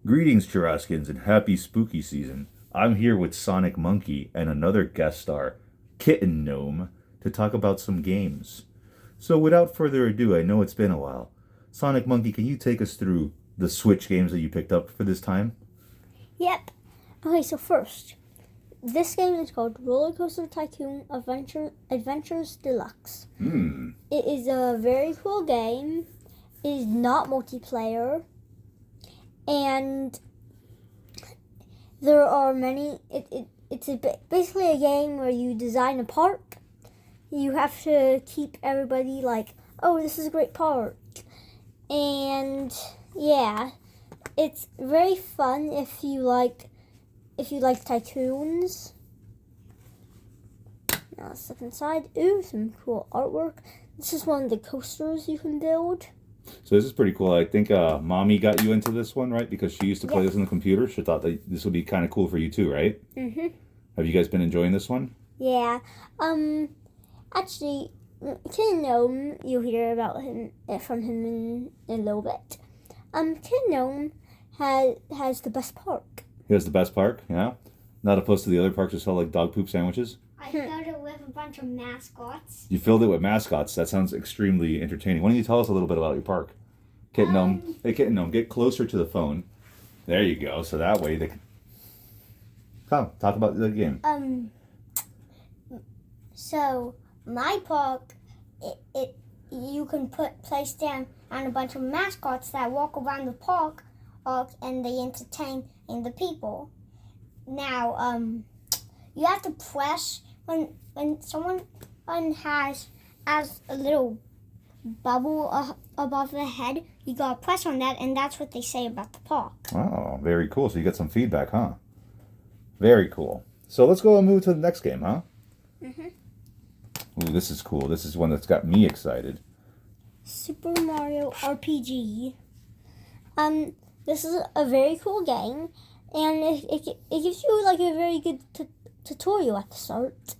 Greetings, Churaskins, and happy spooky season. I'm here with Sonic Monkey and another guest star, Kitten Gnome, to talk about some games. So without further ado, I know it's been a while. Sonic Monkey, can you take us through the Switch games that you picked up for this time? Yep. Okay, so first, this game is called Roller Coaster Tycoon Adventures Deluxe. It is a very cool game. It is not multiplayer. And there are many. It's basically a game where you design a park. You have to keep everybody like, oh, this is a great park. And yeah, it's very fun if you like tycoons. Now let's look inside. Ooh, some cool artwork. This is one of the coasters you can build. So this is pretty cool. I think Mommy got you into this one, right? Because she used to play this on the computer. She thought that this would be kind of cool for you too, right? Mm-hmm. Have you guys been enjoying this one? Yeah. Actually, Kitten Gnome, you'll hear about him from him in a little bit. Kitten Gnome has the best park. He has the best park, yeah? Not opposed to the other parks that sell like dog poop sandwiches? I filled it with a bunch of mascots. You filled it with mascots. That sounds extremely entertaining. Why don't you tell us a little bit about your park? Kitten Gnome. Hey, Kitten Gnome, get closer to the phone. There you go. So that way they can... Come, talk about the game. So my park, you can place down on a bunch of mascots that walk around the park, and they entertain the people. Now, you have to press when someone has a little bubble above the head. You gotta press on that, and that's what they say about the park. Oh, very cool. So you get some feedback, huh? Very cool. So let's go and move to the next game, huh? Mm-hmm. Ooh, this is cool. This is one that's got me excited. Super Mario RPG. This is a very cool game, and it gives you like a very good tutorial at the start,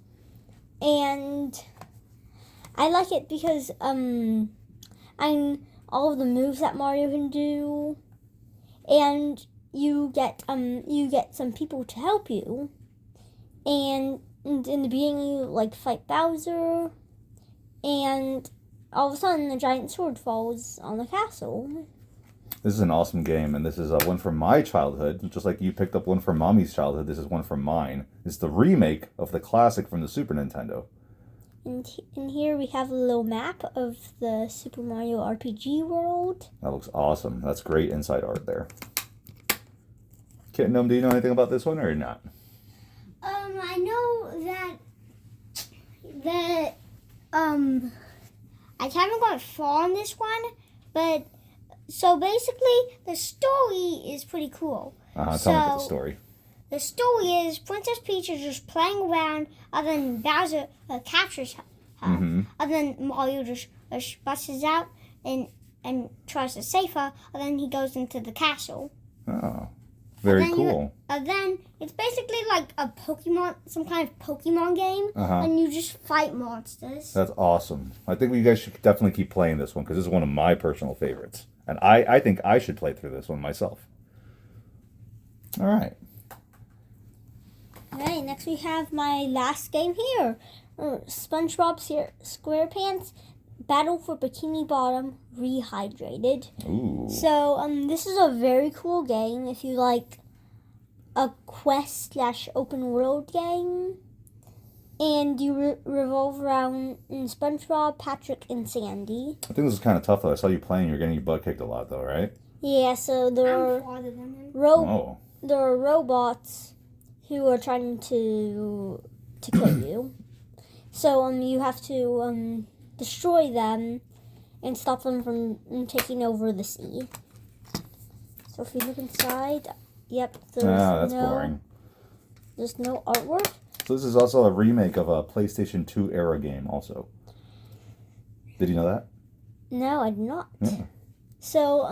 and I like it because I'm all of the moves that Mario can do, and you get some people to help you, and in the beginning you like fight Bowser, and all of a sudden a giant sword falls on the castle. This is an awesome game, and this is one from my childhood. Just like you picked up one from Mommy's childhood, this is one from mine. It's the remake of the classic from the Super Nintendo. And in here we have a little map of the Super Mario RPG world. That looks awesome. That's great inside art there. Kitten Gnome, do you know anything about this one or not? I know that I haven't gone far on this one, but so basically the story is pretty cool. Tell me about the story. The story is Princess Peach is just playing around, and then Bowser captures her. And then Mario just busts out and tries to save her, and then he goes into the castle. Oh, very cool. And then it's basically like a Pokemon, some kind of Pokemon game, and you just fight monsters. That's awesome. I think you guys should definitely keep playing this one because this is one of my personal favorites. And I think I should play through this one myself. All right. Alright, next we have my last game here. SpongeBob SquarePants Battle for Bikini Bottom Rehydrated. Ooh. So, this is a very cool game if you like a quest/open world game. And you revolve around SpongeBob, Patrick, and Sandy. I think this is kind of tough, though. I saw you playing. You're getting your butt kicked a lot, though, right? Yeah, so there I'm are farther than him. there are robots who are trying to kill you. So you have to destroy them and stop them from taking over the sea. So if you look inside, yep, that's boring. There's no artwork. So this is also a remake of a PlayStation 2 era game also. Did you know that? No, I did not. Yeah. So,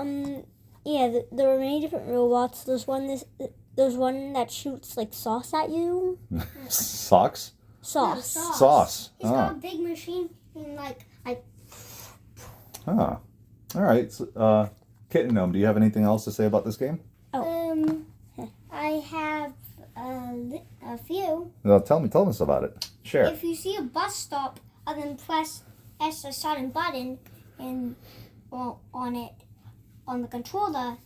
yeah, there are many different robots. There's one that shoots like sauce at you. Socks? Sauce. No, Sauce. He's got a big machine and like All right. So, Kitten Gnome, do you have anything else to say about this game? Oh, a few. Well, tell us about it. Share. If you see a bus stop, then press S a certain button and on the controller,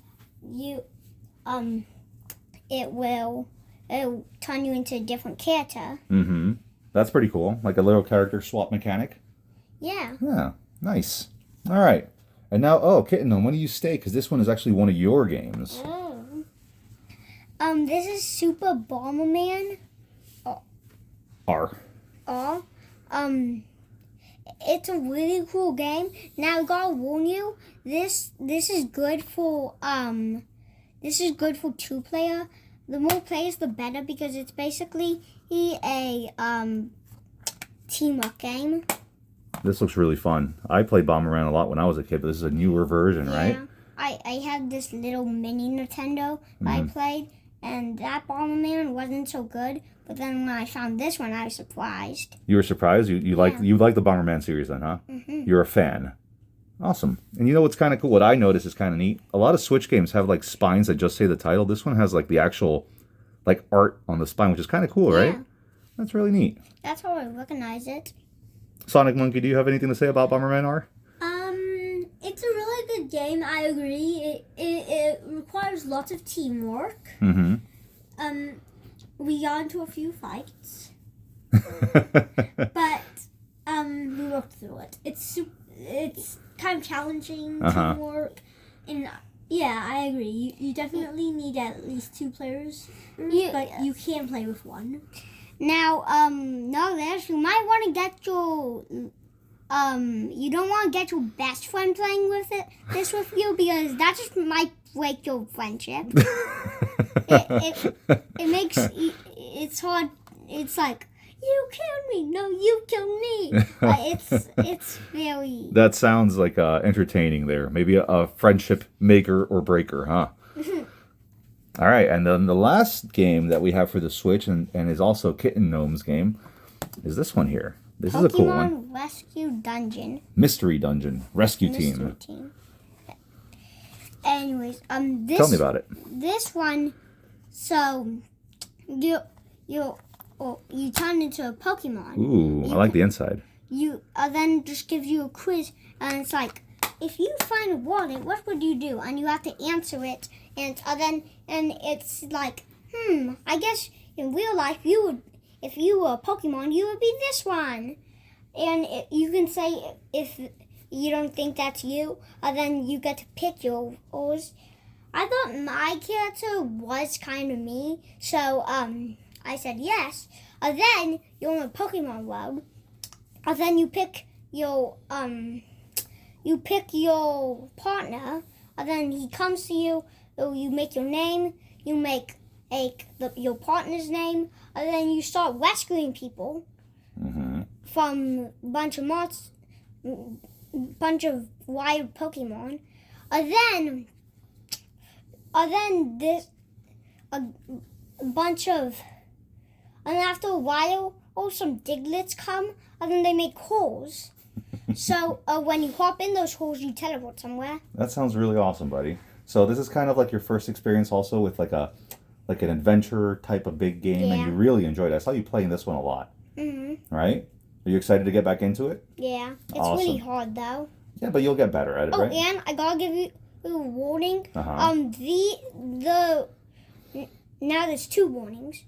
it'll turn you into a different character. Mm-hmm. That's pretty cool. Like a little character swap mechanic. Yeah. Yeah, nice. All right. And now, Kitten Gnome, when do you stay? Because this one is actually one of your games. Oh. This is Super Bomberman. R. It's a really cool game. Now I gotta warn you, this is good for 2-player. The more players the better, because it's basically a teamwork game. This looks really fun. I played Bomberman a lot when I was a kid, but this is a newer version, right? I had this little mini Nintendo that I played, and that Bomberman wasn't so good. But then when I found this one, I was surprised. You were surprised? You like the Bomberman series then, huh? Mm-hmm. You're a fan. Awesome. And you know what's kind of cool? What I noticed is kind of neat. A lot of Switch games have like spines that just say the title. This one has like the actual like art on the spine, which is kind of cool, right? That's really neat. That's how I recognize it. Sonic Monkey, do you have anything to say about Bomberman R? It's a really good game. I agree. It requires lots of teamwork. Mm-hmm. We got into a few fights, but we worked through it. It's kind of challenging teamwork, and yeah, I agree. You definitely need at least 2 players, but you can play with 1. Now, you might want to get your you don't want to get your best friend playing this with you, because that just might break your friendship. it makes it's hard. It's like, you killed me. No, you killed me. It's very. That sounds like entertaining there. Maybe a friendship maker or breaker, huh? All right, and then the last game that we have for the Switch and is also Kitten Gnome's game is this one here. This is a cool one. Pokemon Rescue Dungeon. Mystery Dungeon Rescue Team. Anyways, Tell me about it. This one, so you turn into a Pokemon. Ooh, I like the inside. You then just gives you a quiz, and it's like, if you find a wallet, what would you do? And you have to answer it, and it's like, I guess in real life you would, if you were a Pokemon, you would be this one. And you can say if you don't think that's you, then you get to pick yours. I thought my character was kind of me, so I said yes. Then you're in a Pokemon world. Then you pick your partner. Then he comes to you. You make your name. You make your partner's name. And then you start rescuing people from a bunch of wild Pokemon. And after a while, some Diglets come, and then they make holes. So when you hop in those holes, you teleport somewhere. That sounds really awesome, buddy. So this is kind of like your first experience also with like an adventure type of big game, and you really enjoyed it. I saw you playing this one a lot. Right? Are you excited to get back into it? Yeah. It's really hard, though. Yeah, but you'll get better at it, right? Oh, and I gotta give you a warning. Now there's 2 warnings.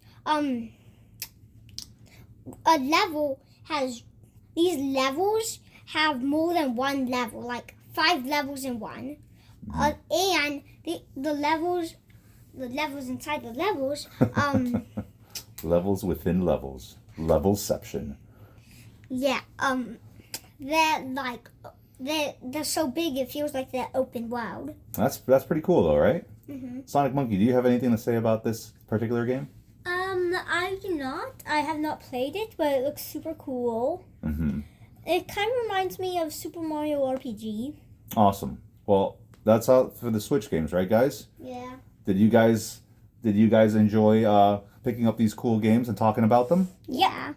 These levels have more than 1 level, like 5 levels in one. And the levels inside the levels, levels within levels. Levelception. Yeah, they're so big it feels like they're open world. That's pretty cool though, right? Sonic Monkey, do you have anything to say about this particular game? I do not. I have not played it, but it looks super cool. It kind of reminds me of Super Mario RPG. Awesome. Well, that's out for the Switch games, right, guys? Yeah. Did you guys enjoy picking up these cool games and talking about them? Yeah.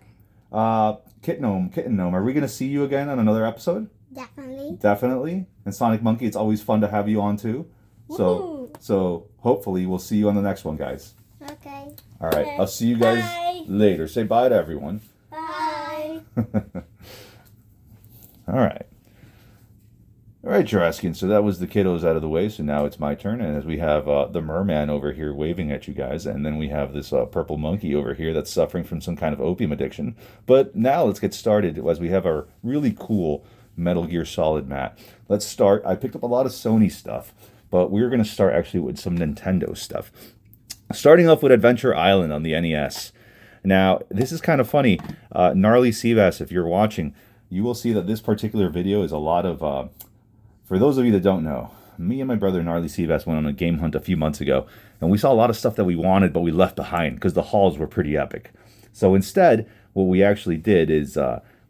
Kitten Gnome, are we gonna see you again on another episode? Definitely. And Sonic Monkey, it's always fun to have you on too. So hopefully we'll see you on the next one, guys. Okay. All right, I'll see you guys Bye. later. Say bye to everyone. Bye. All right. All right, Jurassian. So that was the kiddos out of the way. So now it's my turn. And as we have the merman over here waving at you guys. And then we have this purple monkey over here that's suffering from some kind of opium addiction. But now let's get started as we have our really cool Metal Gear Solid mat. Let's start. I picked up a lot of Sony stuff. But we're going to start actually with some Nintendo stuff. Starting off with Adventure Island on the NES. Now, this is kind of funny. Gnarly Seabass, if you're watching, you will see that this particular video is a lot of... For those of you that don't know, me and my brother Gnarly Seabass went on a game hunt a few months ago, and we saw a lot of stuff that we wanted, but we left behind because the hauls were pretty epic. So instead, what we actually did is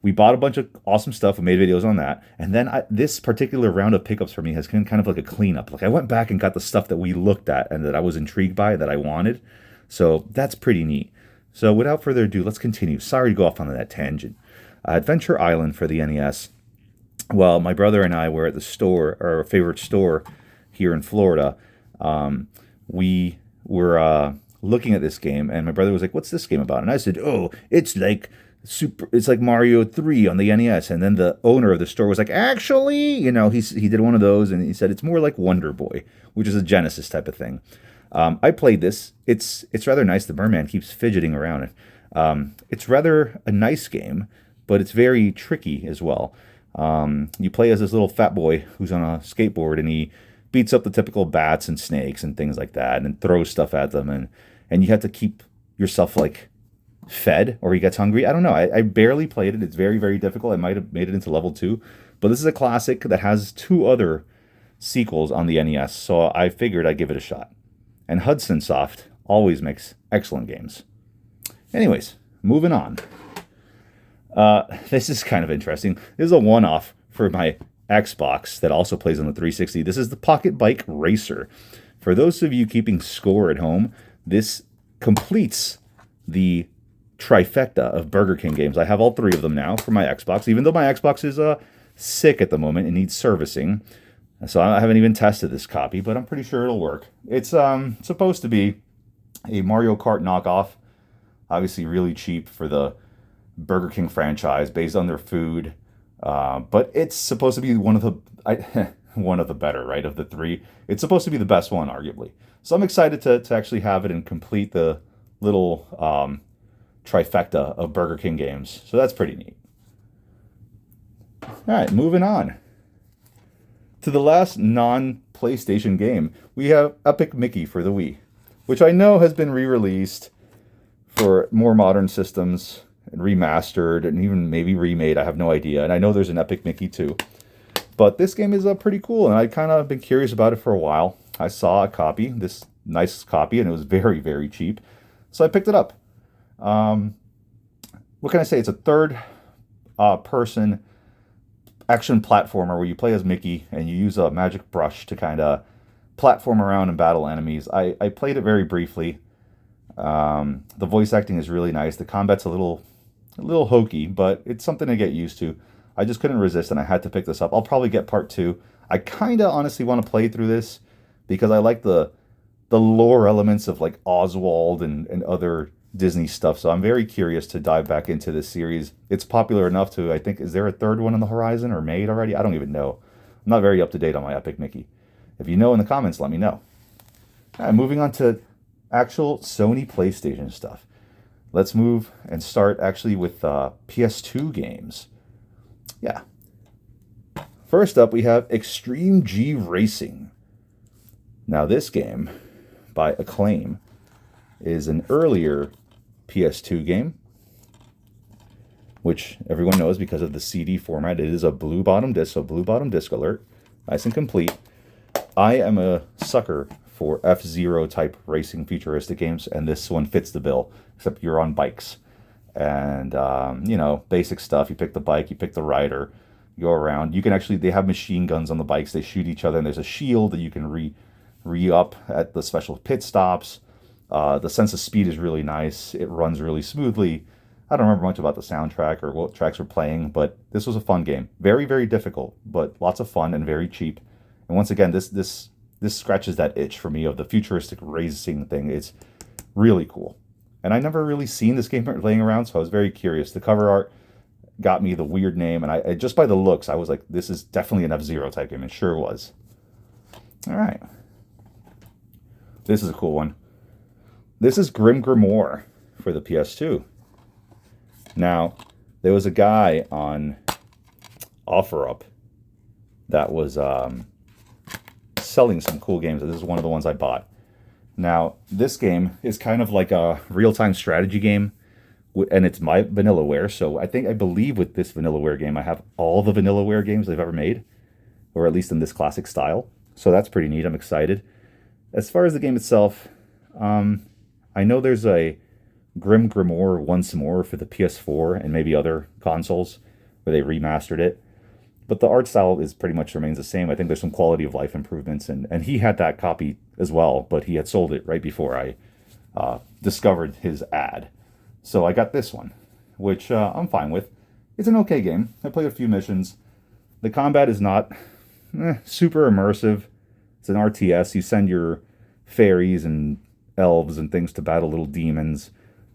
we bought a bunch of awesome stuff and made videos on that, and then this particular round of pickups for me has been kind of like a cleanup. Like I went back and got the stuff that we looked at and that I was intrigued by, that I wanted. So that's pretty neat. So without further ado, let's continue. Sorry to go off on that tangent. Adventure Island for the NES. Well, my brother and I were at the store, our favorite store here in Florida. We were looking at this game, and my brother was like, "What's this game about?" And I said, "Oh, it's like Mario 3 on the NES." And then the owner of the store was like, "Actually, you know, he did one of those, and he said it's more like Wonder Boy, which is a Genesis type of thing." I played this. It's rather nice. The merman keeps fidgeting around it. It's rather a nice game, but it's very tricky as well. You play as this little fat boy who's on a skateboard, and he beats up the typical bats and snakes and things like that, and throws stuff at them, and you have to keep yourself like fed, or he gets hungry. I don't know. I barely played it. It's very, very difficult. I might have made it into level 2, but this is a classic that has 2 other sequels on the NES, so I figured I'd give it a shot. And Hudson Soft always makes excellent games. Anyways, moving on. This is kind of interesting. This is a one-off for my Xbox that also plays on the 360. This is the Pocket Bike Racer. For those of you keeping score at home, this completes the trifecta of Burger King games. I have all 3 of them now for my Xbox, even though my Xbox is sick at the moment and needs servicing. So I haven't even tested this copy, but I'm pretty sure it'll work. It's supposed to be a Mario Kart knockoff. Obviously really cheap for the Burger King franchise based on their food, but it's supposed to be one of the better, right, of the 3. It's supposed to be the best one, arguably. So I'm excited to actually have it and complete the little trifecta of Burger King games. So that's pretty neat. All right, moving on to the last non-PlayStation game. We have Epic Mickey for the Wii, which I know has been re-released for more modern systems, and remastered, and even maybe remade. I have no idea. And I know there's an Epic Mickey too. But this game is pretty cool, and I kind of been curious about it for a while. I saw a copy, this nice copy, and it was very, very cheap. So I picked it up. What can I say? It's a third-person action platformer where you play as Mickey, and you use a magic brush to kind of platform around and battle enemies. I played it very briefly. The voice acting is really nice. The combat's a little hokey, but it's something to get used to. I just couldn't resist, and I had to pick this up. I'll probably get part 2. I kind of honestly want to play through this because I like the lore elements of like Oswald and other Disney stuff. So I'm very curious to dive back into this series. It's popular enough to, I think, is there a 3rd one on the horizon or made already? I don't even know. I'm not very up to date on my Epic Mickey. If you know in the comments, let me know. All right, moving on to actual Sony PlayStation stuff. Let's move and start actually with PS2 games. Yeah. First up, we have Extreme G Racing. Now this game, by Acclaim, is an earlier PS2 game, which everyone knows because of the CD format. It is a blue bottom disc, so blue bottom disc alert. Nice and complete. I am a sucker for F-Zero type racing futuristic games, and this one fits the bill, except you're on bikes. And, you know, basic stuff. You pick the bike, you pick the rider, you go around. You can actually, they have machine guns on the bikes. They shoot each other, and there's a shield that you can re-up at the special pit stops. The sense of speed is really nice. It runs really smoothly. I don't remember much about the soundtrack or what tracks were playing, but this was a fun game. Very, very difficult, but lots of fun and very cheap. And once again, this scratches that itch for me of the futuristic racing thing. It's really cool. And I never really seen this game laying around, so I was very curious. The cover art got me the weird name, and I just by the looks, I was like, this is definitely an F-Zero type game. It sure was. All right. This is a cool one. This is Grim Grimoire for the PS2. Now, there was a guy on OfferUp that was selling some cool games. This is one of the ones I bought. Now, this game is kind of like a real-time strategy game, and it's my Vanillaware, so I believe with this Vanillaware game, I have all the Vanillaware games they've ever made, or at least in this classic style. So that's pretty neat. I'm excited. As far as the game itself, I know there's a Grim Grimoire Once More for the PS4 and maybe other consoles where they remastered it. But the art style is pretty much remains the same. I think there's some quality of life improvements, and he had that copy as well, but he had sold it right before I discovered his ad. So I got this one, which I'm fine with. It's an okay game. I played a few missions. The combat is not super immersive. It's an RTS. You send your fairies and elves and things to battle little demons.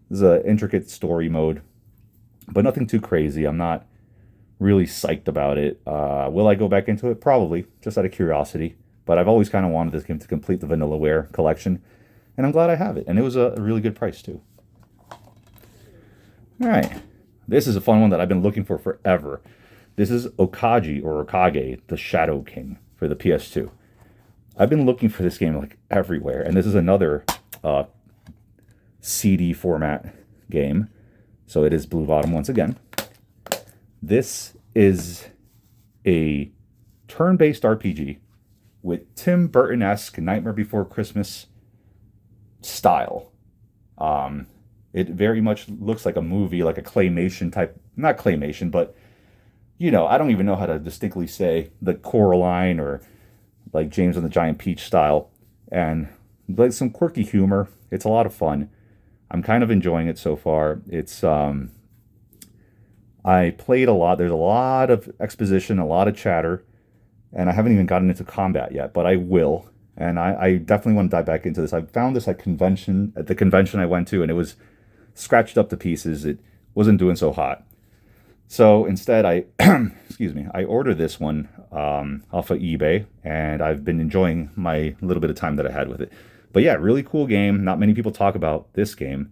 There's an intricate story mode, but nothing too crazy. I'm not really psyched about it. Will I go back into it? Probably, just out of curiosity. But I've always kind of wanted this game to complete the Vanillaware collection, and I'm glad I have it. And it was a really good price, too. All right. This is a fun one that I've been looking for forever. This is Okage, or Okage, the Shadow King, for the PS2. I've been looking for this game like everywhere, and this is another CD format game. So it is Blue Bottom once again. This is a turn-based RPG with Tim Burton-esque Nightmare Before Christmas style. It very much looks like a movie, like a claymation type, not claymation, but, you know, I don't even know how to distinctly say the Coraline or like James and the Giant Peach style. And like some quirky humor. It's a lot of fun. I'm kind of enjoying it so far. It's, I played a lot. There's a lot of exposition, a lot of chatter, and I haven't even gotten into combat yet, but I will. And I definitely want to dive back into this. I found this at the convention I went to, and it was scratched up to pieces. It wasn't doing so hot. So instead, I I ordered this one off of eBay, and I've been enjoying my little bit of time that I had with it. But yeah, really cool game. Not many people talk about this game,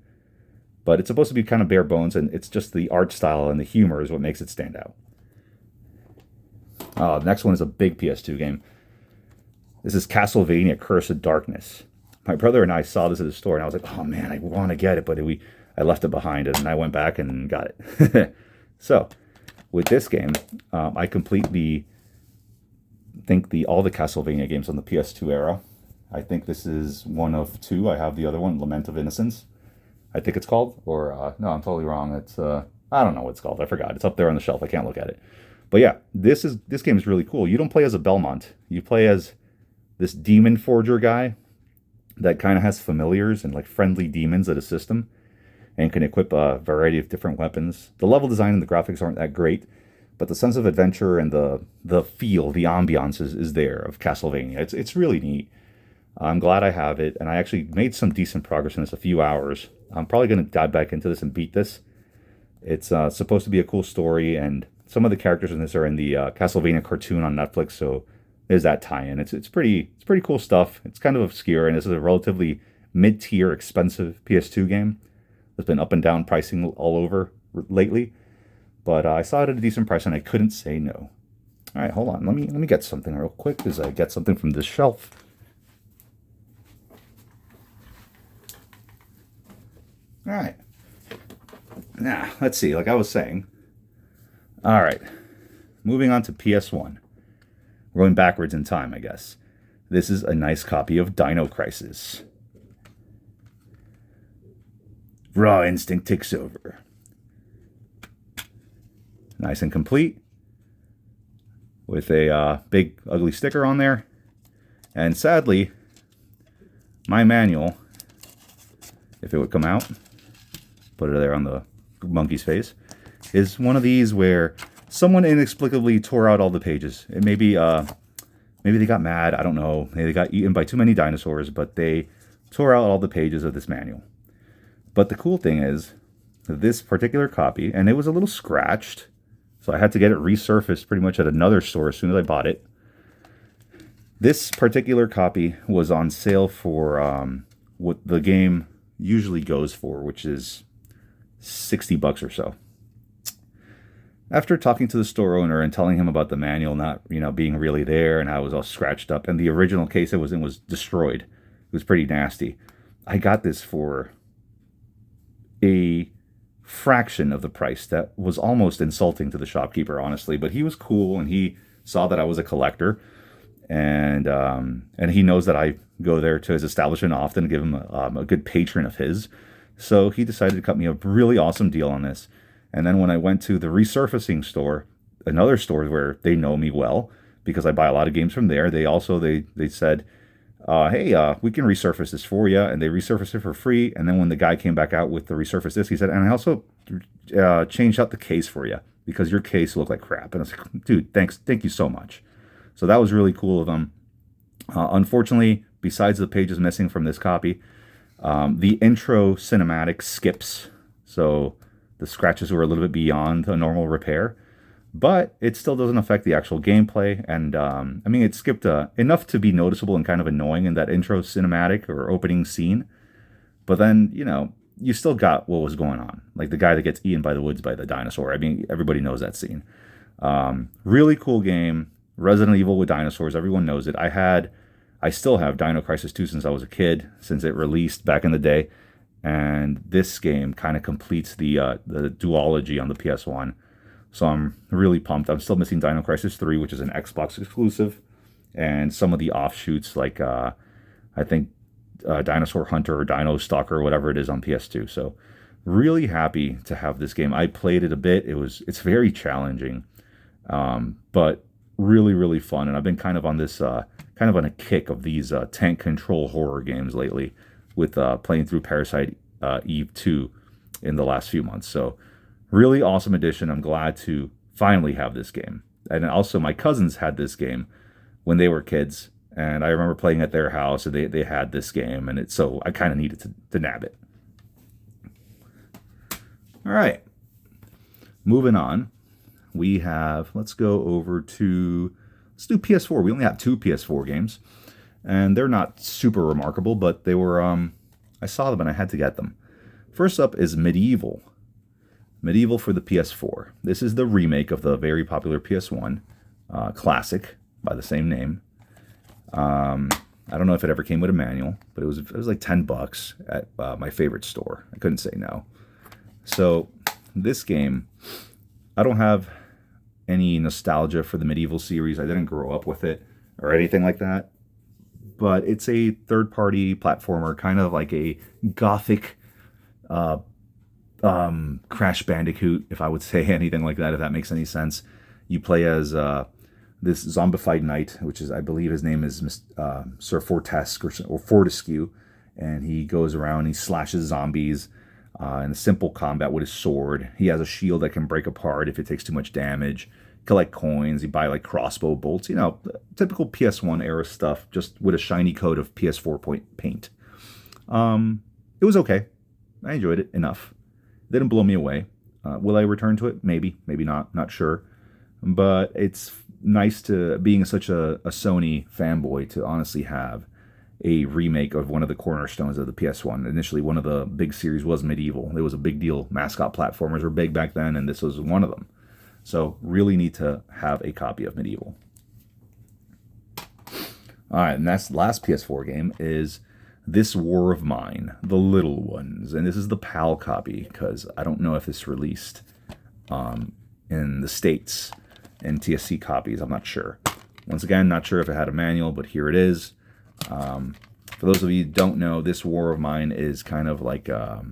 but it's supposed to be kind of bare bones, and it's just the art style and the humor is what makes it stand out. The next one is a big PS2 game. This is Castlevania Curse of Darkness. My brother and I saw this at the store, and I was like, oh man, I want to get it, but I left it behind, and I went back and got it. So, with this game, I completely think all the Castlevania games on the PS2 era. I think this is one of two. I have the other one, Lament of Innocence, I think it's called. Or, no, I'm totally wrong. It's, I don't know what it's called. I forgot. It's up there on the shelf. I can't look at it. But yeah, this game is really cool. You don't play as a Belmont. You play as this demon forger guy that kind of has familiars and like friendly demons that assist him and can equip a variety of different weapons. The level design and the graphics aren't that great, but the sense of adventure and the feel, the ambiance is there of Castlevania. It's really neat. I'm glad I have it, and I actually made some decent progress in this, a few hours. I'm probably going to dive back into this and beat this. It's supposed to be a cool story, and some of the characters in this are in the Castlevania cartoon on Netflix, so there's that tie-in. It's pretty cool stuff. It's kind of obscure, and this is a relatively mid-tier, expensive PS2 game. There's been up and down pricing all over lately, but I saw it at a decent price, and I couldn't say no. All right, hold on. Let me get something real quick as I get something from this shelf. All right. Now, let's see. Like I was saying. All right. Moving on to PS1. We're going backwards in time, I guess. This is a nice copy of Dino Crisis. Raw instinct takes over. Nice and complete. With a big, ugly sticker on there. And sadly, my manual, if it would come out, put it there on the monkey's face, is one of these where someone inexplicably tore out all the pages. It maybe they got mad, I don't know. Maybe they got eaten by too many dinosaurs, but they tore out all the pages of this manual. But the cool thing is, this particular copy, and it was a little scratched, so I had to get it resurfaced pretty much at another store as soon as I bought it. This particular copy was on sale for what the game usually goes for, which is $60 or so. After talking to the store owner and telling him about the manual not, being really there and how it was all scratched up, and the original case it was in was destroyed, it was pretty nasty. I got this for a fraction of the price. That was almost insulting to the shopkeeper, honestly, but he was cool and he saw that I was a collector, and he knows that I go there to his establishment often to give him a good patron of his. So he decided to cut me a really awesome deal on this. And then when I went to the resurfacing store, another store where they know me well because I buy a lot of games from there, they said, hey, we can resurface this for you. And they resurfaced it for free. And then when the guy came back out with the resurface disc, he said, and I also changed out the case for you because your case looked like crap. And I was like, dude, thanks. Thank you so much. So that was really cool of them. Unfortunately, besides the pages missing from this copy, the intro cinematic skips. So the scratches were a little bit beyond a normal repair, but it still doesn't affect the actual gameplay. And it skipped enough to be noticeable and kind of annoying in that intro cinematic or opening scene. But then, you still got what was going on. Like the guy that gets eaten by the woods by the dinosaur. Everybody knows that scene. Really cool game. Resident Evil with dinosaurs. Everyone knows it. I still have Dino Crisis 2 since I was a kid, since it released back in the day. And this game kind of completes the duology on the PS1. So I'm really pumped. I'm still missing Dino Crisis 3, which is an Xbox exclusive. And some of the offshoots, like I think Dinosaur Hunter or Dino Stalker or whatever it is on PS2. So really happy to have this game. I played it a bit. It's very challenging, but really, really fun. And I've been kind of on this, kind of on a kick of these tank control horror games lately, with playing through Parasite Eve 2 in the last few months. So really awesome addition. I'm glad to finally have this game. And also my cousins had this game when they were kids, and I remember playing at their house, and they had this game, and so I kind of needed to nab it. All right, moving on. Let's go over to, let's do PS4. We only have 2 PS4 games, and they're not super remarkable, but they were, I saw them and I had to get them. First up is Medieval. Medieval for the PS4. This is the remake of the very popular PS1 classic by the same name. I don't know if it ever came with a manual, but it was like $10 at my favorite store. I couldn't say no. So this game, I don't have any nostalgia for the Medieval series. I didn't grow up with it or anything like that. But it's a third-party platformer, kind of like a gothic Crash Bandicoot, if I would say anything like that, if that makes any sense. You play as this zombified knight, which is, I believe his name is Sir Fortesque or Fortescue, and he goes around, he slashes zombies in simple combat with his sword. He has a shield that can break apart if it takes too much damage. Collect coins, you buy like crossbow bolts, typical PS1 era stuff, just with a shiny coat of PS4 paint. It was okay. I enjoyed it enough. It didn't blow me away. Will I return to it? Maybe not sure. But it's nice to, being such a Sony fanboy, to honestly have a remake of one of the cornerstones of the PS1. Initially, one of the big series was Medieval. It was a big deal. Mascot platformers were big back then, and this was one of them. So really need to have a copy of Medieval. All right, and that's the last PS4 game is This War of Mine, The Little Ones. And this is the PAL copy, because I don't know if this released in the States in TSC copies. I'm not sure. Once again, not sure if it had a manual, but here it is. For those of you who don't know, This War of Mine is kind of like a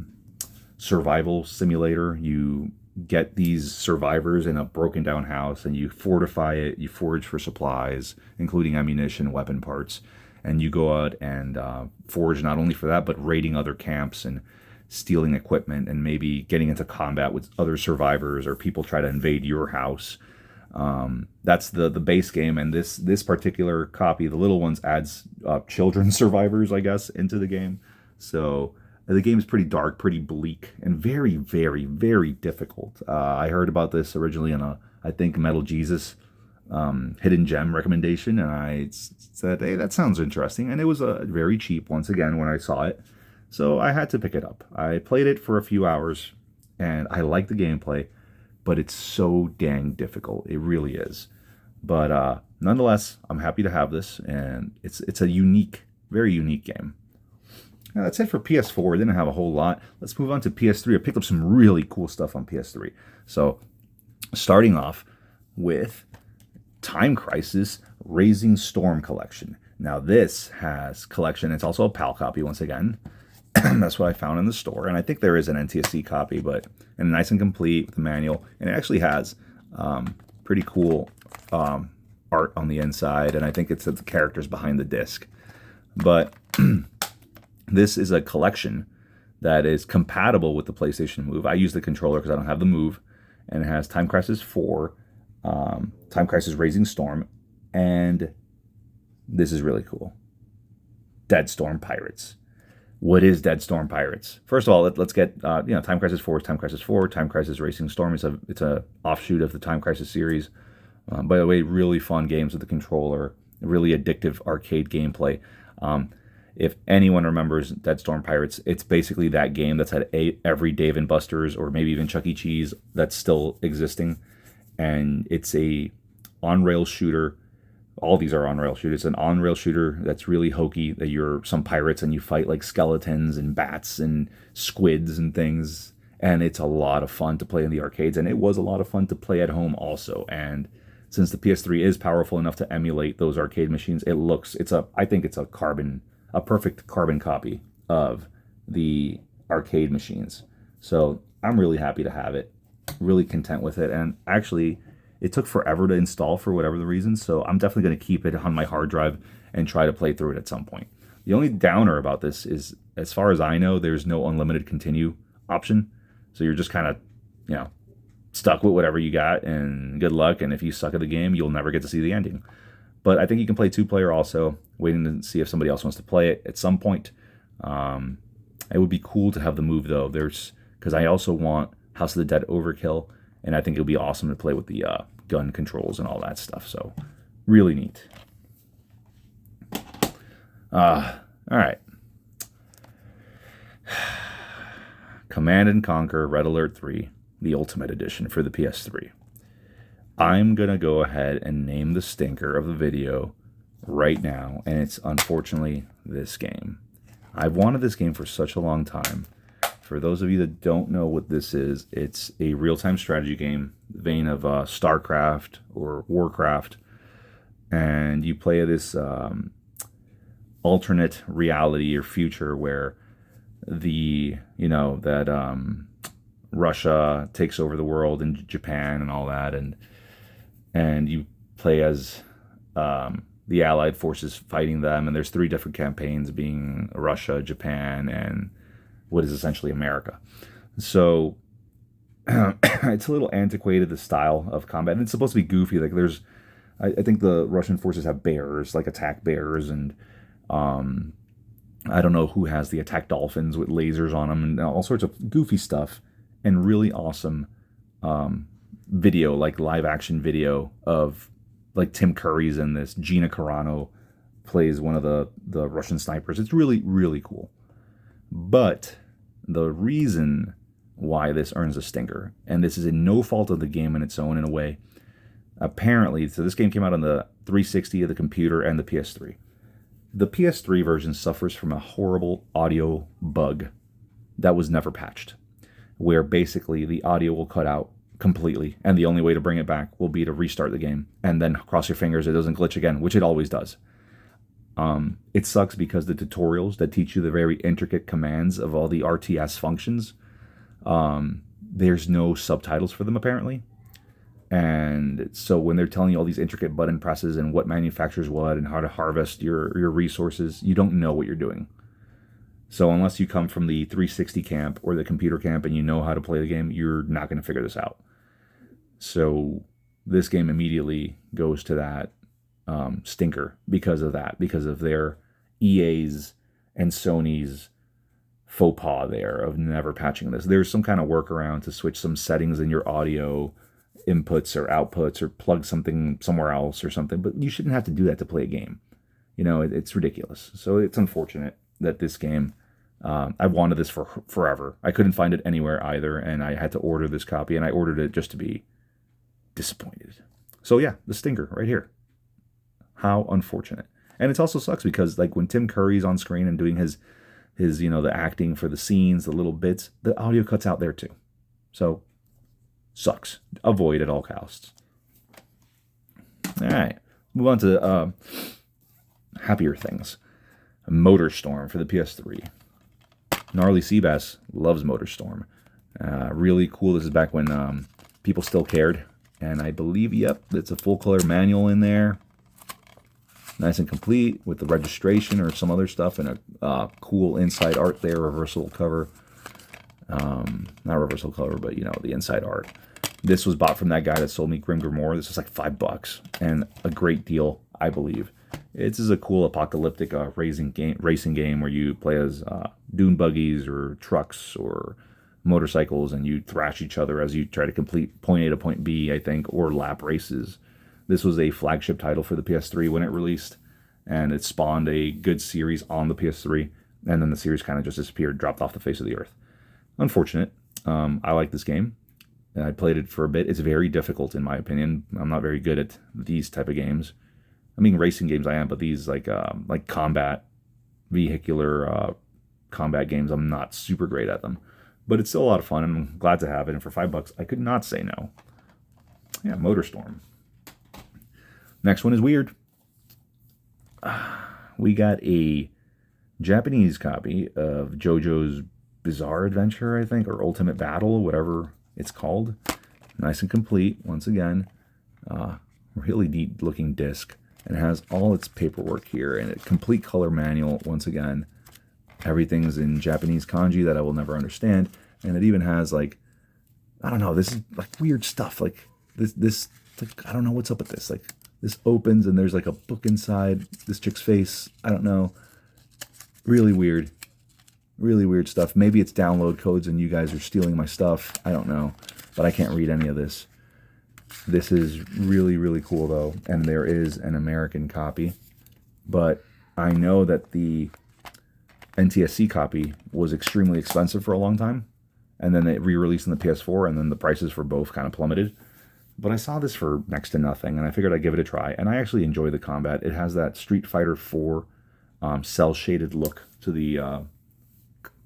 survival simulator. You get these survivors in a broken down house and you fortify it, you forage for supplies, including ammunition, weapon parts, and you go out and forage not only for that, but raiding other camps and stealing equipment and maybe getting into combat with other survivors, or people try to invade your house. That's the base game, and this particular copy, The Little Ones, adds children survivors, I guess, into the game. So The game is pretty dark, pretty bleak, and very, very, very difficult. I heard about this originally in I think, Metal Jesus hidden gem recommendation, and I said, hey, that sounds interesting. And it was very cheap once again when I saw it, so I had to pick it up. I played it for a few hours, and I like the gameplay, but it's so dang difficult. It really is. But nonetheless, I'm happy to have this, and it's a unique, very unique game. Now, that's it for PS4. I didn't have a whole lot. Let's move on to PS3. I picked up some really cool stuff on PS3. So, starting off with Time Crisis Raising Storm Collection. Now, this has collection. It's also a PAL copy, once again. That's what I found in the store. And I think there is an NTSC copy, but and nice and complete with the manual. And it actually has pretty cool art on the inside. And I think it's the characters behind the disc. But this is a collection that is compatible with the PlayStation Move. I use the controller because I don't have the Move. And it has Time Crisis 4, Time Crisis Raising Storm, and this is really cool. Dead Storm Pirates. What is Dead Storm Pirates? First of all, let's get Time Crisis 4 is Time Crisis 4. Time Crisis Racing Storm is it's a offshoot of the Time Crisis series. By the way, really fun games with the controller. Really addictive arcade gameplay. If anyone remembers Dead Storm Pirates, it's basically that game that's had every Dave and Buster's or maybe even Chuck E. Cheese that's still existing. And it's a on-rail shooter. All these are on-rail shooters. It's an on-rail shooter that's really hokey, that you're some pirates and you fight like skeletons and bats and squids and things. And it's a lot of fun to play in the arcades. And it was a lot of fun to play at home also. And since the PS3 is powerful enough to emulate those arcade machines, I think it's a perfect carbon copy of the arcade machines. So I'm really happy to have it, really content with it. And actually, it took forever to install for whatever the reason, so I'm definitely going to keep it on my hard drive and try to play through it at some point. The only downer about this is, as far as I know, there's no unlimited continue option. So you're just kind of, stuck with whatever you got, and good luck. And if you suck at the game, you'll never get to see the ending. But I think you can play 2-player also, waiting to see if somebody else wants to play it at some point. It would be cool to have the Move, though. Because I also want House of the Dead Overkill, and I think it would be awesome to play with the gun controls and all that stuff. So, really neat. All right. Command & Conquer Red Alert 3, the Ultimate Edition for the PS3. I'm going to go ahead and name the stinker of the video right now, and it's unfortunately this game. I've wanted this game for such a long time. For those of you that don't know what this is, it's a real-time strategy game, vein of StarCraft or Warcraft, and you play this alternate reality or future where Russia takes over the world and Japan and all that, and you play as the Allied forces fighting them, and there's 3 different campaigns, being Russia, Japan, and what is essentially America. So it's a little antiquated, the style of combat, and it's supposed to be goofy. Like I think the Russian forces have bears, like attack bears, and I don't know who has the attack dolphins with lasers on them, and all sorts of goofy stuff, and really awesome video, like live action video of like Tim Curry's in this. Gina Carano plays one of the Russian snipers. It's really, really cool. But the reason why this earns a stinker, and this is in no fault of the game in its own in a way, apparently, so this game came out on the 360 of the computer and the PS3. The PS3 version suffers from a horrible audio bug that was never patched, where basically the audio will cut out completely, and the only way to bring it back will be to restart the game, and then cross your fingers it doesn't glitch again, which it always does. It sucks because the tutorials that teach you the very intricate commands of all the RTS functions, there's no subtitles for them apparently. And so when they're telling you all these intricate button presses and what manufactures what and how to harvest your resources, you don't know what you're doing. So unless you come from the 360 camp or the computer camp and you know how to play the game, you're not going to figure this out. So this game immediately goes to that stinker because of that, because of their EA's and Sony's faux pas there of never patching this. There's some kind of workaround to switch some settings in your audio inputs or outputs or plug something somewhere else or something, but you shouldn't have to do that to play a game. It's ridiculous. So it's unfortunate that this game, I wanted this for forever. I couldn't find it anywhere either, and I had to order this copy, and I ordered it just to be disappointed. So yeah, the stinger right here. How unfortunate. And it also sucks because like when Tim Curry's on screen and doing his the acting for the scenes, the little bits, the audio cuts out there too. So sucks. Avoid at all costs. All right, move on to happier things. Motorstorm for the PS3. Gnarly Seabass loves Motorstorm. Really cool. This is back when people still cared. And I believe, yep, it's a full color manual in there. Nice and complete with the registration or some other stuff and a cool inside art there, reversible cover. Not reversible cover, but the inside art. This was bought from that guy that sold me Grim Grimoire. This was like $5 and a great deal, I believe. This is a cool apocalyptic racing game where you play as dune buggies or trucks or motorcycles, and you thrash each other as you try to complete point A to point B, I think, or lap races. This was a flagship title for the PS3 when it released, and it spawned a good series on the PS3, and then the series kind of just disappeared, dropped off the face of the earth. Unfortunate. I like this game. I played it for a bit. It's very difficult, in my opinion. I'm not very good at these type of games. I mean, racing games I am, but these like combat, vehicular combat games, I'm not super great at them. But it's still a lot of fun, and I'm glad to have it. And for $5, I could not say no. Yeah, Motorstorm. Next one is weird. We got a Japanese copy of JoJo's Bizarre Adventure, I think, or Ultimate Battle, whatever it's called. Nice and complete, once again. Really neat looking disc. And it has all its paperwork here, and a complete color manual, once again. Everything's in Japanese kanji that I will never understand. And it even has, like, I don't know, this is like weird stuff. Like, this like, I don't know what's up with this. Like, this opens and there's like a book inside this chick's face. I don't know. Really weird. Really weird stuff. Maybe it's download codes and you guys are stealing my stuff. I don't know. But I can't read any of this. This is really, really cool, though. And there is an American copy. But I know that the NTSC copy was extremely expensive for a long time. And then it re-released in the PS4, and then the prices for both kind of plummeted. But I saw this for next to nothing, and I figured I'd give it a try. And I actually enjoy the combat. It has that Street Fighter 4 cel-shaded look to the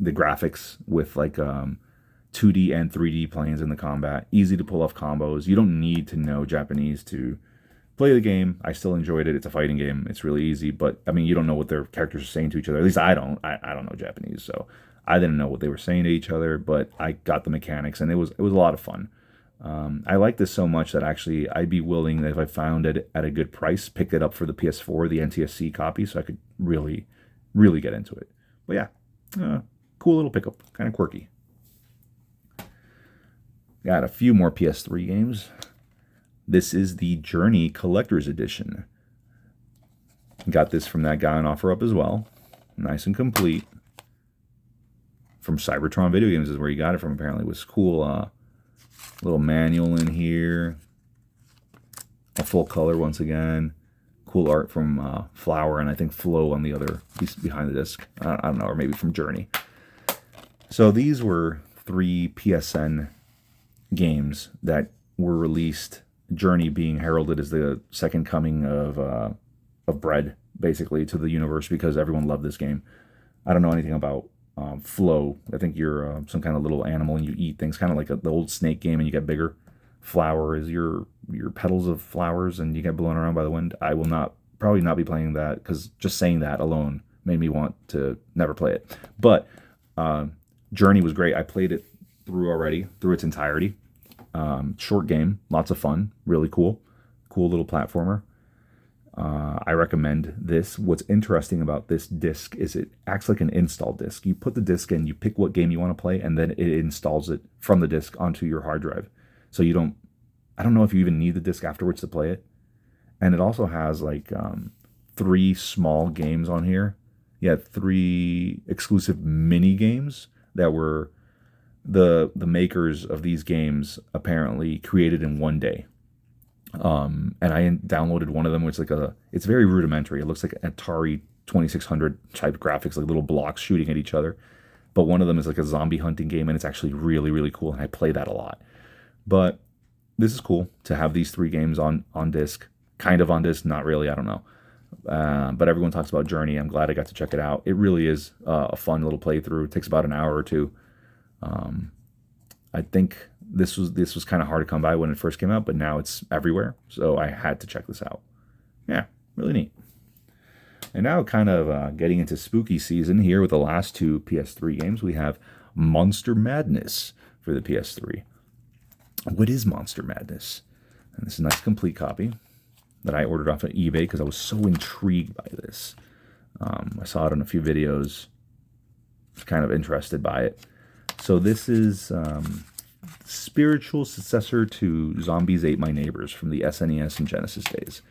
graphics with like 2D and 3D planes in the combat. Easy to pull off combos. You don't need to know Japanese to play the game. I still enjoyed it. It's a fighting game. It's really easy. But, I mean, you don't know what their characters are saying to each other. At least I don't. I don't know Japanese, so I didn't know what they were saying to each other. But I got the mechanics, and it was a lot of fun. I like this so much that actually I'd be willing, if I found it at a good price, pick it up for the PS4, the NTSC copy, so I could really, really get into it. But yeah, cool little pickup, kind of quirky. Got a few more PS3 games. This is the Journey Collector's Edition. Got this from that guy on OfferUp as well. Nice and complete. From Cybertron Videogames is where he got it from, apparently. It was cool. Little manual in here. A full color once again. Cool art from Flower and I think Flo on the other piece behind the disc. I don't know, or maybe from Journey. So these were 3 PSN games that were released. Journey being heralded as the second coming of bread, basically, to the universe because everyone loved this game. I don't know anything about Flow. I think you're some kind of little animal and you eat things, kind of like the old Snake game, and you get bigger. Flower is your petals of flowers and you get blown around by the wind. I will probably not be playing that because just saying that alone made me want to never play it. But Journey was great. I played it through its entirety. Short game, lots of fun, really cool little platformer. I recommend this. What's interesting about this disc is it acts like an install disc. You put the disc in, you pick what game you want to play, and then it installs it from the disc onto your hard drive. So I don't know if you even need the disc afterwards to play it. And it also has like 3 small games on here. You had 3 exclusive mini games that were the makers of these games apparently created in one day. And I downloaded one of them, which is it's very rudimentary. It looks like an Atari 2600 type graphics, like little blocks shooting at each other. But one of them is like a zombie hunting game, and it's actually really, really cool, and I play that a lot. But this is cool to have these 3 games on disc, kind of on disc, not really, I don't know. But everyone talks about Journey. I'm glad I got to check it out. It really is a fun little playthrough. It takes about an hour or two. I think this was kind of hard to come by when it first came out, but now it's everywhere, so I had to check this out. Yeah, really neat. And now kind of getting into spooky season here with the last 2 PS3 games, we have Monster Madness for the PS3. What is Monster Madness? And this is a nice complete copy that I ordered off of eBay because I was so intrigued by this. I saw it on a few videos, was kind of interested by it. So this is spiritual successor to Zombies Ate My Neighbors from the SNES and Genesis days.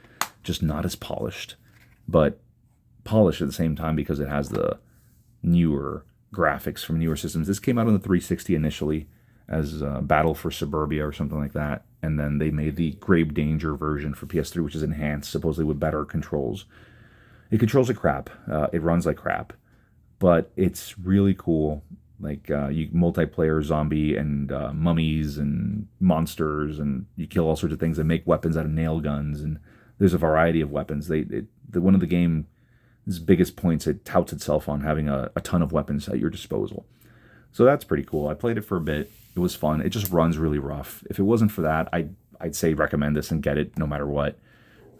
Just not as polished, but polished at the same time because it has the newer graphics from newer systems. This came out on the 360 initially as Battle for Suburbia or something like that, and then they made the Grave Danger version for PS3, which is enhanced, supposedly with better controls. It controls like crap. It runs like crap, but it's really cool. Like you multiplayer zombie and mummies and monsters, and you kill all sorts of things and make weapons out of nail guns, and there's a variety of weapons. One of the game's biggest points, it touts itself on having a ton of weapons at your disposal. So that's pretty cool. I played it for a bit. It was fun. It just runs really rough. If it wasn't for that, I'd say recommend this and get it no matter what.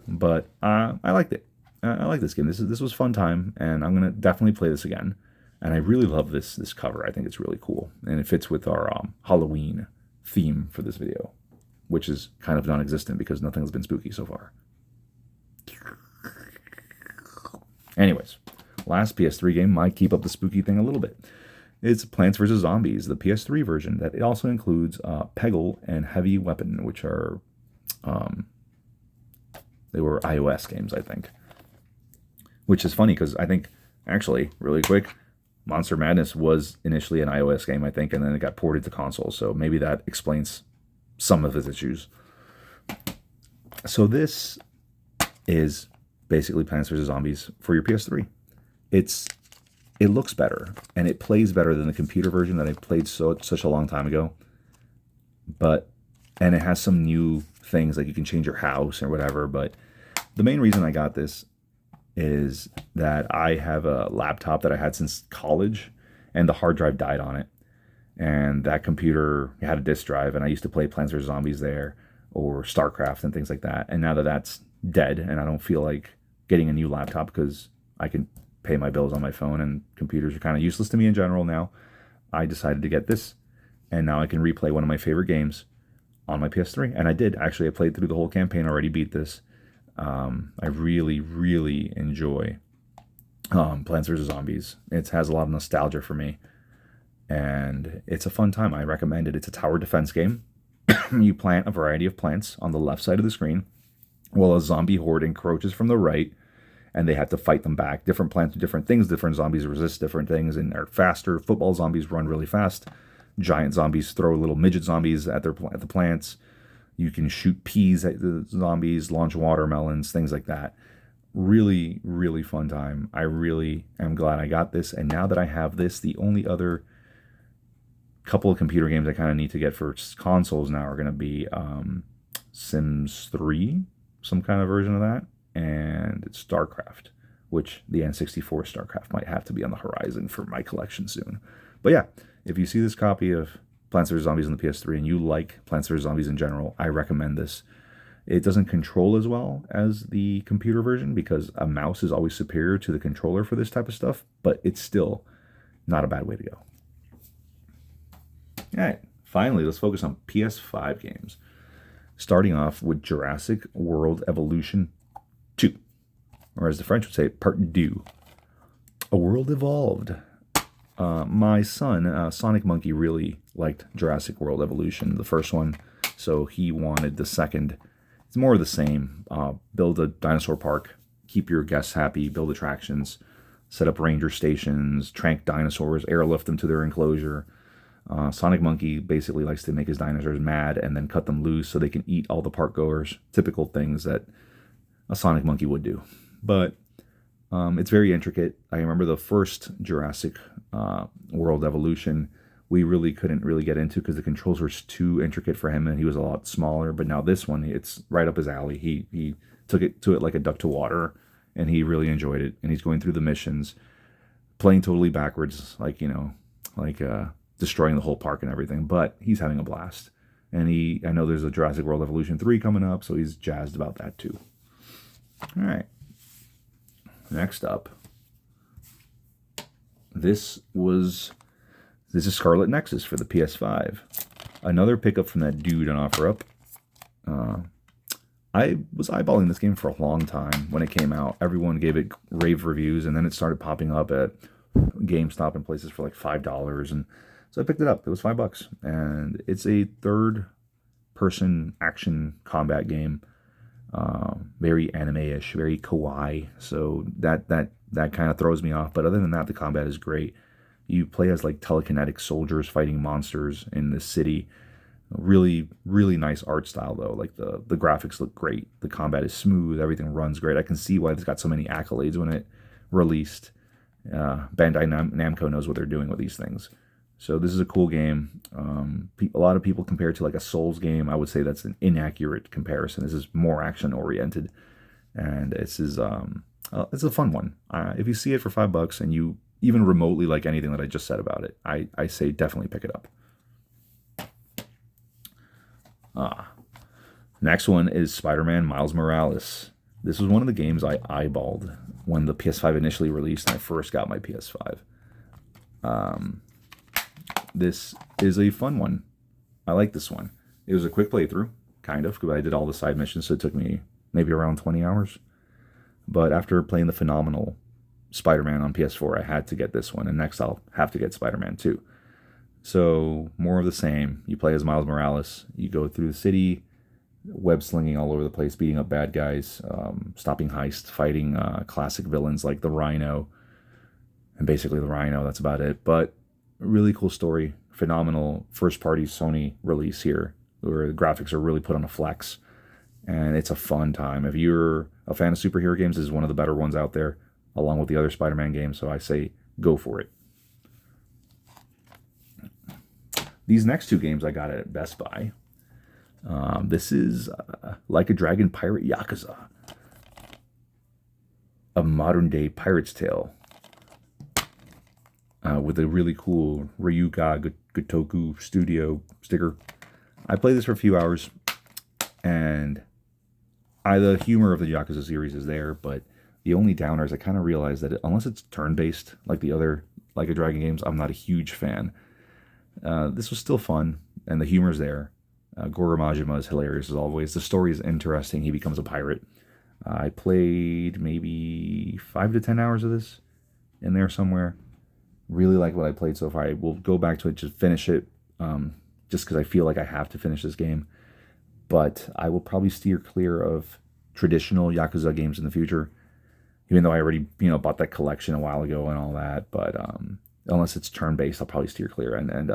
But I liked it. I like this game. This was a fun time, and I'm gonna definitely play this again. And I really love this cover. I think it's really cool, and it fits with our Halloween theme for this video, which is kind of non-existent because nothing's been spooky so far. Anyways, last PS3 game might keep up the spooky thing a little bit. It's Plants vs. Zombies, the PS3 version. That it also includes Peggle and Heavy Weapon, which are they were iOS games, I think. Which is funny because I think, actually, really quick, Monster Madness was initially an iOS game, I think, and then it got ported to console. So maybe that explains some of its issues. So this is basically Plants vs. Zombies for your PS3. It looks better, and it plays better than the computer version that I played such a long time ago. And it has some new things, like you can change your house or whatever. But the main reason I got this is that I have a laptop that I had since college, and the hard drive died on it. And that computer had a disk drive, and I used to play Plants vs. Zombies there, or StarCraft and things like that. And now that that's dead, and I don't feel like getting a new laptop because I can pay my bills on my phone, and computers are kind of useless to me in general now, I decided to get this. And now I can replay one of my favorite games on my PS3. And I did. Actually, I played through the whole campaign, already beat this. I really, really enjoy Plants vs. Zombies. It has a lot of nostalgia for me, and it's a fun time. I recommend it. It's a tower defense game. You plant a variety of plants on the left side of the screen, while a zombie horde encroaches from the right, and they have to fight them back. Different plants do different things. Different zombies resist different things and are faster. Football zombies run really fast. Giant zombies throw little midget zombies at the plants. You can shoot peas at the zombies, launch watermelons, things like that. Really, really fun time. I really am glad I got this. And now that I have this, the only other couple of computer games I kind of need to get for consoles now are going to be Sims 3, some kind of version of that, and StarCraft, which the N64 StarCraft might have to be on the horizon for my collection soon. But yeah, if you see this copy of Plants vs. Zombies on the PS3 and you like Plants vs. Zombies in general, I recommend this. It doesn't control as well as the computer version because a mouse is always superior to the controller for this type of stuff, but it's still not a bad way to go. All right, finally, let's focus on PS5 games. Starting off with Jurassic World Evolution 2, or as the French would say, Part 2. A World Evolved. My son, Sonic Monkey, really liked Jurassic World Evolution, the first one, so he wanted the second. It's more of the same. Build a dinosaur park, keep your guests happy, build attractions, set up ranger stations, trank dinosaurs, airlift them to their enclosure. Sonic Monkey basically likes to make his dinosaurs mad and then cut them loose so they can eat all the park goers. Typical things that a Sonic Monkey would do. But it's very intricate. I remember the first Jurassic World Evolution, we really couldn't really get into because the controls were too intricate for him and he was a lot smaller. But now this one, it's right up his alley. He took it to it like a duck to water, and he really enjoyed it. And he's going through the missions, playing totally backwards, like, destroying the whole park and everything. But he's having a blast. And I know there's a Jurassic World Evolution 3 coming up, so he's jazzed about that too. All right. Next up, this is Scarlet Nexus for the PS5. Another pickup from that dude on OfferUp. I was eyeballing this game for a long time when it came out. Everyone gave it rave reviews, and then it started popping up at GameStop and places for like $5. And so I picked it up. It was $5. And it's a third-person action combat game. Very anime-ish, very kawaii. So that kind of throws me off. But other than that, the combat is great. You play as like telekinetic soldiers fighting monsters in the city. Really, really nice art style though. Like the graphics look great. The combat is smooth. Everything runs great. I can see why it's got so many accolades when it released. Bandai Namco knows what they're doing with these things. So this is a cool game. A lot of people compare it to like a Souls game. I would say that's an inaccurate comparison. This is more action oriented, and it's a fun one. If you see it for $5 and you even remotely like anything that I just said about it, I say definitely pick it up. Next one is Spider-Man Miles Morales. This was one of the games I eyeballed when the PS5 initially released and I first got my PS5. This is a fun one. I like this one. It was a quick playthrough, kind of, because I did all the side missions, so it took me maybe around 20 hours. But after playing the phenomenal Spider-Man on PS4, I had to get this one, and next I'll have to get Spider-Man 2. So, more of the same. You play as Miles Morales. You go through the city, web-slinging all over the place, beating up bad guys, stopping heists, fighting classic villains like the Rhino. And basically the Rhino, that's about it. But really cool story. Phenomenal first-party Sony release here, where the graphics are really put on a flex. And it's a fun time. If you're a fan of superhero games, this is one of the better ones out there, along with the other Spider-Man games. So I say go for it. These next two games I got at Best Buy. This is Like a Dragon Pirate Yakuza, a modern-day Pirate's Tale, with a really cool Ryuga Gotoku Studio sticker. I played this for a few hours, and the humor of the Yakuza series is there, but the only downer is I kind of realized that unless it's turn-based, like the other Like a Dragon games, I'm not a huge fan. This was still fun, and the humor's there. Goro Majima is hilarious as always. The story is interesting. He becomes a pirate. I played maybe 5 to 10 hours of this in there somewhere. Really like what I played so far. I will go back to it to finish it, just because I feel like I have to finish this game. But I will probably steer clear of traditional Yakuza games in the future, even though I already bought that collection a while ago and all that. But unless it's turn-based, I'll probably steer clear. And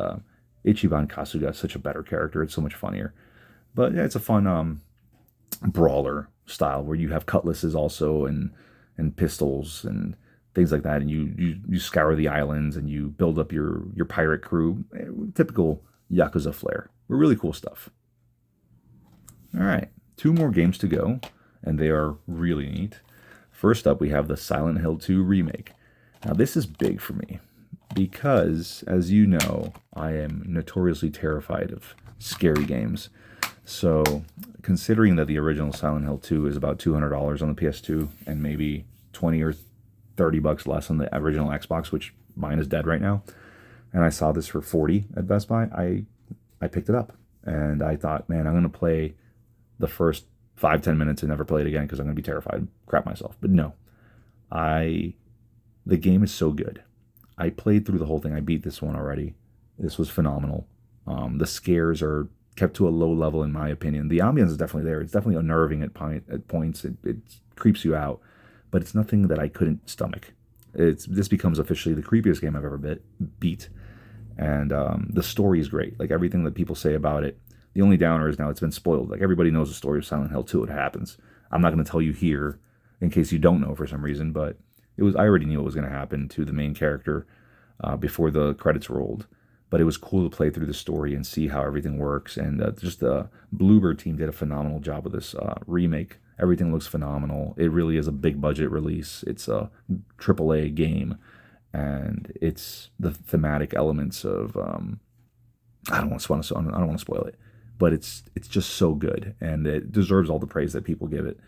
Ichiban Kasuga is such a better character. It's so much funnier. But yeah, it's a fun brawler style where you have cutlasses also and pistols and things like that. And you scour the islands and you build up your pirate crew. Typical Yakuza flair. Really cool stuff. All right, 2 more games to go, and they are really neat. First up, we have the Silent Hill 2 remake. Now, this is big for me because, as you know, I am notoriously terrified of scary games. So, considering that the original Silent Hill 2 is about $200 on the PS2 and maybe $20 or $30 less on the original Xbox, which mine is dead right now, and I saw this for $40 at Best Buy, I picked it up. And I thought, man, I'm going to play the first 5-10 minutes and never play it again because I'm going to be terrified, crap myself. But no, the game is so good. I played through the whole thing. I beat this one already. This was phenomenal. The scares are kept to a low level, in my opinion. The ambience is definitely there. It's definitely unnerving at points. It creeps you out, but it's nothing that I couldn't stomach. This becomes officially the creepiest game I've ever beat. And the story is great. Like everything that people say about it. The only downer is now it's been spoiled. Like everybody knows the story of Silent Hill 2. It happens. I'm not going to tell you here in case you don't know for some reason, but I already knew what was going to happen to the main character before the credits rolled. But it was cool to play through the story and see how everything works. And just the Bluebird team did a phenomenal job with this remake. Everything looks phenomenal. It really is a big budget release. It's a AAA game. And it's the thematic elements of I don't want to spoil it, but it's just so good, and it deserves all the praise that people give it.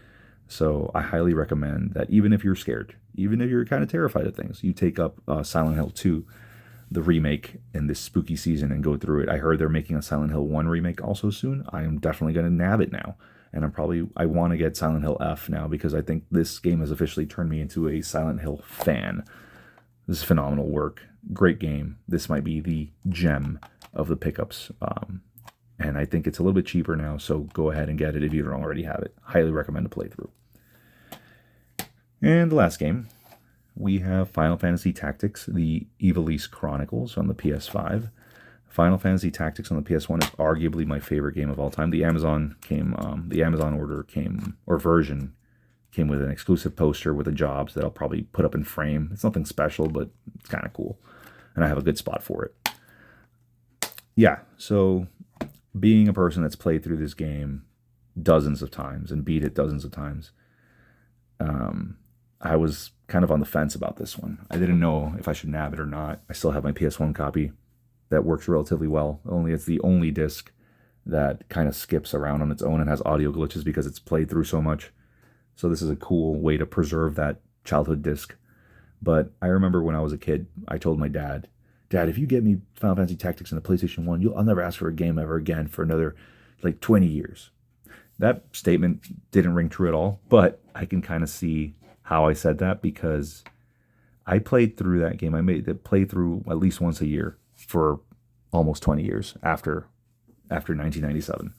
So I highly recommend that even if you're scared, even if you're kind of terrified of things, you take up Silent Hill 2, the remake, in this spooky season and go through it. I heard they're making a Silent Hill 1 remake also soon. I am definitely going to nab it now. And I want to get Silent Hill F now because I think this game has officially turned me into a Silent Hill fan. This is phenomenal work. Great game. This might be the gem of the pickups. And I think it's a little bit cheaper now, so go ahead and get it if you don't already have it. Highly recommend a playthrough. And the last game, we have Final Fantasy Tactics, the Ivalice Chronicles on the PS5. Final Fantasy Tactics on the PS1 is arguably my favorite game of all time. The Amazon version came with an exclusive poster with the jobs that I'll probably put up in frame. It's nothing special, but it's kind of cool. And I have a good spot for it. Yeah, so being a person that's played through this game dozens of times and beat it dozens of times, I was kind of on the fence about this one. I didn't know if I should nab it or not. I still have my PS1 copy that works relatively well. Only it's the only disc that kind of skips around on its own and has audio glitches because it's played through so much. So this is a cool way to preserve that childhood disc. But I remember when I was a kid, I told my dad, if you get me Final Fantasy Tactics on the PlayStation 1, I'll never ask for a game ever again for another, 20 years. That statement didn't ring true at all, but I can kind of see how I said that because I played through that game. I made it play through at least once a year for almost 20 years after 1997.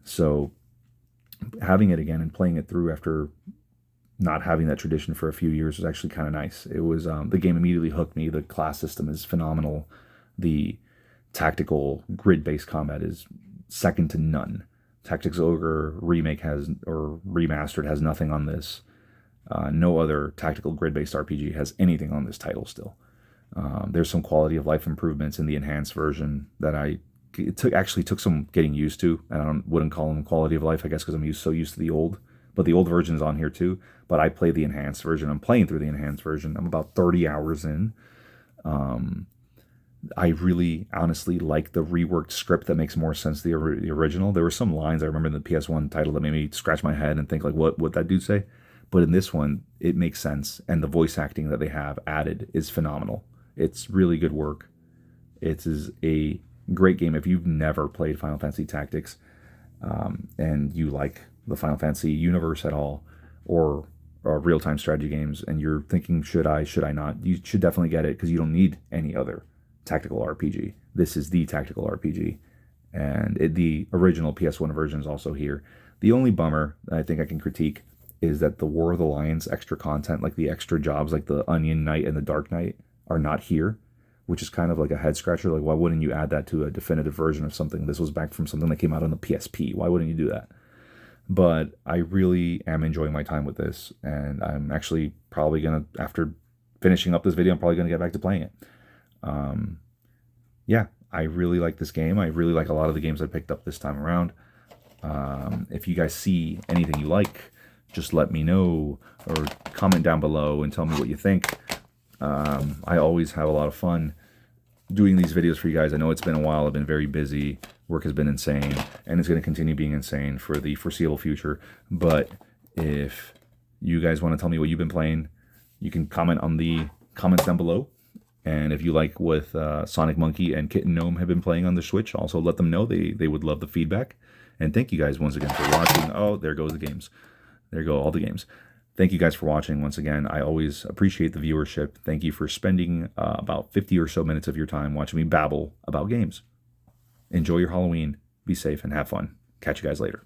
So having it again and playing it through after not having that tradition for a few years was actually kind of nice. It was the game immediately hooked me. The class system is phenomenal. The tactical grid-based combat is second to none. Tactics Ogre remastered has nothing on this. No other tactical grid-based RPG has anything on this title still. There's some quality of life improvements in the enhanced version that it took some getting used to, and I wouldn't call them quality of life, I guess, because I'm so used to the old. But the old version is on here too. But I play the enhanced version. I'm playing through the enhanced version. I'm about 30 hours in. I really, honestly, like the reworked script that makes more sense than the original. There were some lines I remember in the PS1 title that made me scratch my head and think, what that dude say? But in this one, it makes sense. And the voice acting that they have added is phenomenal. It's really good work. It is a great game. If you've never played Final Fantasy Tactics and you like the Final Fantasy universe at all, or real-time strategy games, and you're thinking, should I not? You should definitely get it because you don't need any other tactical RPG. This is the tactical RPG. And the original PS1 version is also here. The only bummer I think I can critique is that the War of the Lions extra content, like the extra jobs like the Onion Knight and the Dark Knight, are not here, which is kind of like a head scratcher. Like, why wouldn't you add that to a definitive version of something? This was back from something that came out on the PSP. Why wouldn't you do that? But I really am enjoying my time with this, and I'm actually probably going to, after finishing up this video, I'm probably going to get back to playing it. Yeah, I really like this game. I really like a lot of the games I picked up this time around. If you guys see anything you like, just let me know, or comment down below and tell me what you think. I always have a lot of fun doing these videos for you guys. I know it's been a while. I've been very busy. Work has been insane, and it's going to continue being insane for the foreseeable future. But if you guys want to tell me what you've been playing, you can comment on the comments down below. And if you like what Sonic Monkey and Kitten Gnome have been playing on the Switch, also let them know. They would love the feedback. And thank you guys once again for watching. Oh, there goes the games. There go all the games. Thank you guys for watching once again. I always appreciate the viewership. Thank you for spending about 50 or so minutes of your time watching me babble about games. Enjoy your Halloween. Be safe and have fun. Catch you guys later.